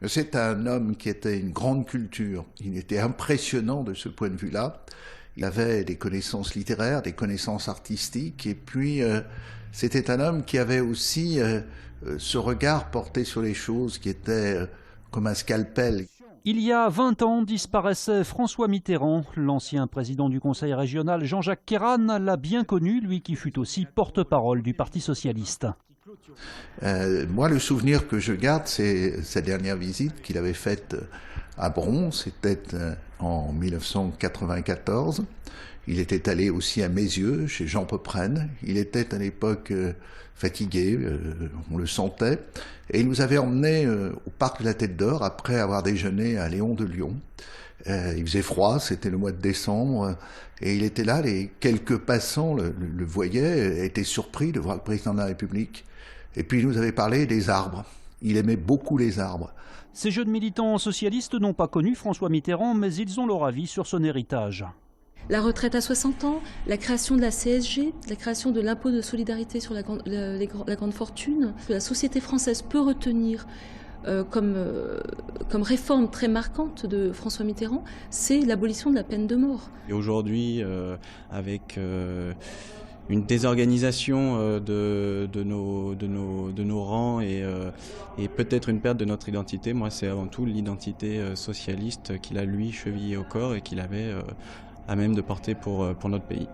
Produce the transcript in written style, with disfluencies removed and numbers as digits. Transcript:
C'est un homme qui était une grande culture. Il était impressionnant de ce point de vue-là. Il avait des connaissances littéraires, des connaissances artistiques, et puis c'était un homme qui avait aussi ce regard porté sur les choses qui était comme un scalpel. Il y a 20 ans disparaissait François Mitterrand. L'ancien président du conseil régional Jean-Jacques Kéran l'a bien connu, lui qui fut aussi porte-parole du Parti socialiste. Moi, le souvenir que je garde, c'est sa dernière visite qu'il avait faite à Bron. C'était en 1994. Il était allé aussi à Mézieux, chez Jean Popren. Il était à l'époque fatigué, on le sentait. Et il nous avait emmenés au parc de la Tête d'Or après avoir déjeuné à Léon de Lyon. Il faisait froid, c'était le mois de décembre, et il était là, les quelques passants le voyaient, étaient surpris de voir le président de la République. Et puis il nous avait parlé des arbres. Il aimait beaucoup les arbres. Ces jeunes militants socialistes n'ont pas connu François Mitterrand, mais ils ont leur avis sur son héritage. La retraite à 60 ans, la création de la CSG, la création de l'impôt de solidarité sur la grande fortune, que la société française peut retenir comme réforme très marquante de François Mitterrand, c'est l'abolition de la peine de mort. Et aujourd'hui, avec une désorganisation de nos rangs et peut-être une perte de notre identité, moi c'est avant tout l'identité socialiste qu'il a lui chevillée au corps et qu'il avait à même de porter pour notre pays.